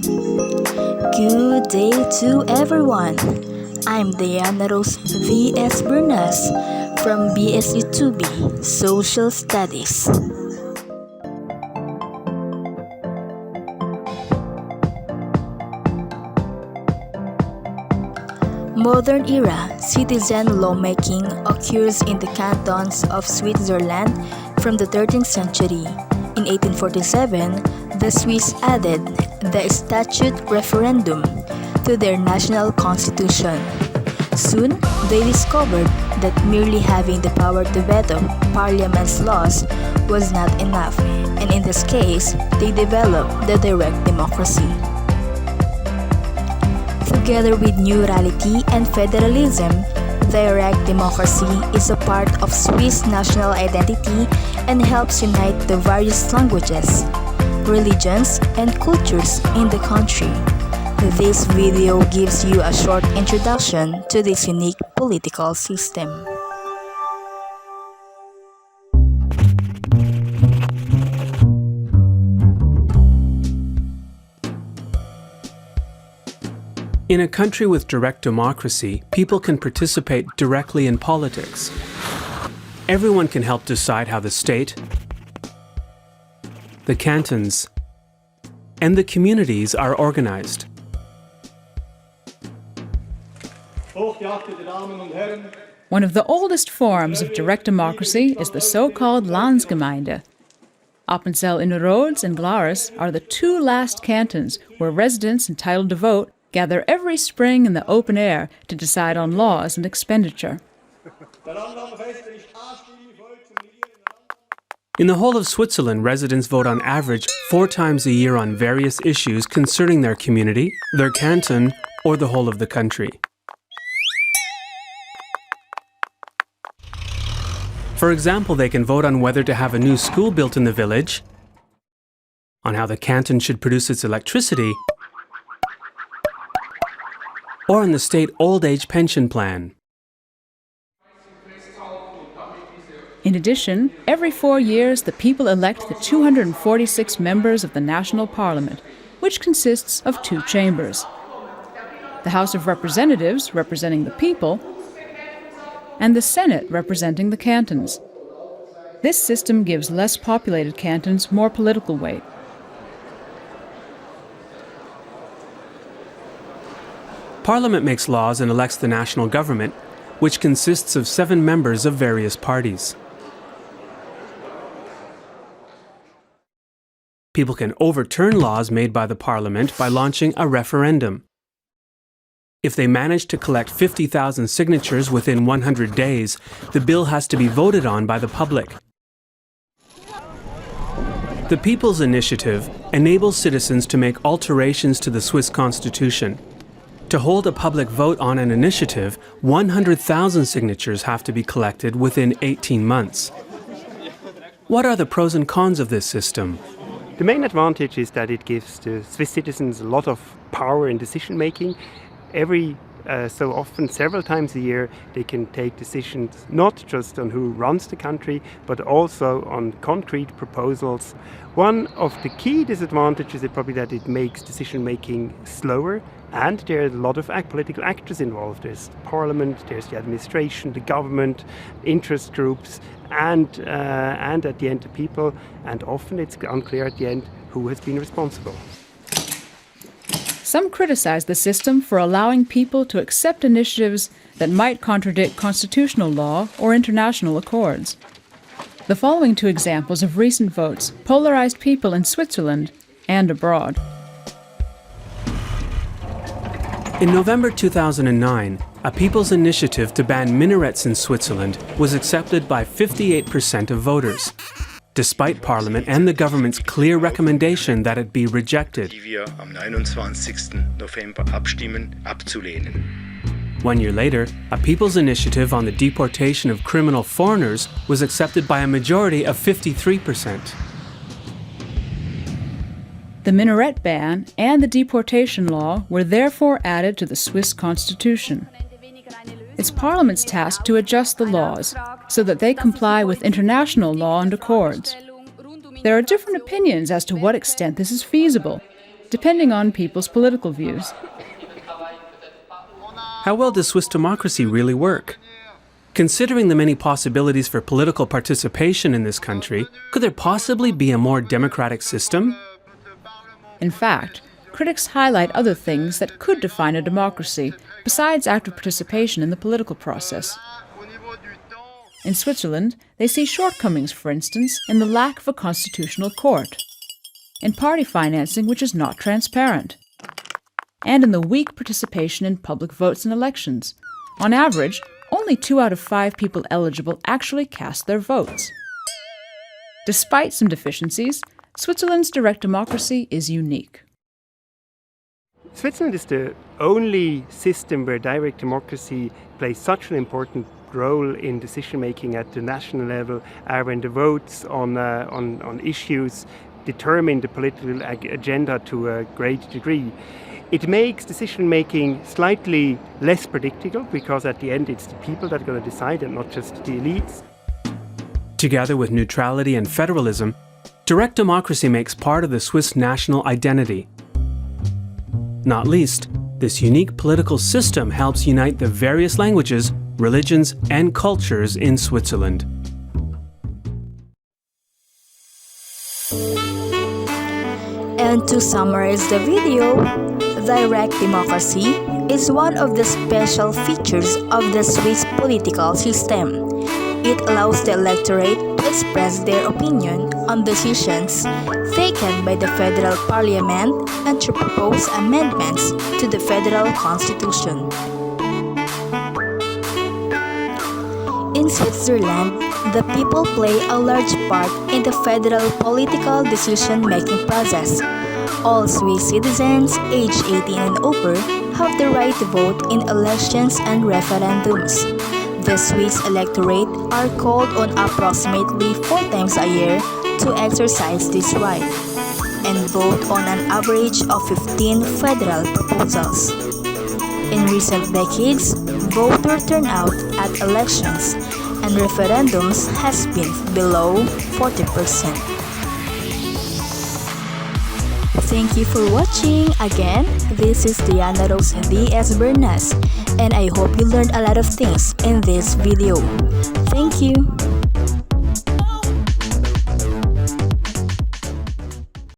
Good day to everyone. I'm Diana Rose V.S. Bernas from BSU2B Social Studies. Modern era citizen lawmaking occurs in the cantons of Switzerland from the 13th century. In 1847, the Swiss added the statute referendum to their national constitution. Soon, they discovered that merely having the power to veto parliament's laws was not enough, and in this case, they developed the direct democracy. Together with plurality and federalism, direct democracy is a part of Swiss national identity and helps unite the various languages, religions, and cultures in the country. This video gives you a short introduction to this unique political system. In a country with direct democracy, people can participate directly in politics. Everyone can help decide how the state, the cantons, and the communities are organized. One of the oldest forms of direct democracy is the so-called Landsgemeinde. Appenzell Innerrhodes and Glarus are the two last cantons where residents entitled to vote gather every spring in the open air to decide on laws and expenditure. In the whole of Switzerland, residents vote on average 4 times a year on various issues concerning their community, their canton, or the whole of the country. For example, they can vote on whether to have a new school built in the village, on how the canton should produce its electricity, or on the state old age pension plan. In addition, every 4 years the people elect the 246 members of the National Parliament, which consists of 2 chambers. The House of Representatives, representing the people, and the Senate, representing the cantons. This system gives less populated cantons more political weight. Parliament makes laws and elects the national government, which consists of 7 members of various parties. People can overturn laws made by the Parliament by launching a referendum. If they manage to collect 50,000 signatures within 100 days, the bill has to be voted on by the public. The People's Initiative enables citizens to make alterations to the Swiss Constitution. To hold a public vote on an initiative, 100,000 signatures have to be collected within 18 months. What are the pros and cons of this system? The main advantage is that it gives the Swiss citizens a lot of power in decision making. Every so often, several times a year, they can take decisions not just on who runs the country, but also on concrete proposals. One of the key disadvantages is probably that it makes decision making slower, and there are a lot of political actors involved. There's the parliament, there's the administration, the government, interest groups, and at the end the people, and often it's unclear at the end who has been responsible. Some criticize the system for allowing people to accept initiatives that might contradict constitutional law or international accords. The following 2 examples of recent votes polarized people in Switzerland and abroad. In November 2009, a people's initiative to ban minarets in Switzerland was accepted by 58% of voters, despite Parliament and the government's clear recommendation that it be rejected. Die wir am 29. November abstimmen, abzulehnen. 1 year later, a people's initiative on the deportation of criminal foreigners was accepted by a majority of 53%. The minaret ban and the deportation law were therefore added to the Swiss constitution. It's Parliament's task to adjust the laws so that they comply with international law and accords. There are different opinions as to what extent this is feasible. depending on people's political views. How well does Swiss democracy really work? Considering the many possibilities for political participation in this country, could there possibly be a more democratic system? In fact, critics highlight other things that could define a democracy besides active participation in the political process. In Switzerland, they see shortcomings, for instance, in the lack of a constitutional court, in party financing which is not transparent, and in the weak participation in public votes and elections. On average, only 2 out of 5 people eligible actually cast their votes. Despite some deficiencies, Switzerland's direct democracy is unique. Switzerland is the only system where direct democracy plays such an important role in decision making at the national level, when the votes on issues determine the political agenda to a great degree. It makes decision making slightly less predictable because at the end it's the people that are going to decide and not just the elites. Together with neutrality and federalism, direct democracy makes part of the Swiss national identity. Not least, this unique political system helps unite the various languages, religions, and cultures in Switzerland. And to summarize the video, direct democracy is one of the special features of the Swiss political system. It allows the electorate to express their opinion on decisions taken by the federal parliament and to propose amendments to the federal constitution. In Switzerland, the people play a large part in the federal political decision-making process. All Swiss citizens aged 18 and over have the right to vote in elections and referendums. The Swiss electorate are called on approximately 4 times a year to exercise this right and vote on an average of 15 federal proposals. In recent decades, voter turnout at elections and referendums has been below 40%. Thank you for watching. Again, this is Diana Rose D.S. Bernas, and I hope you learned a lot of things in this video. Thank you.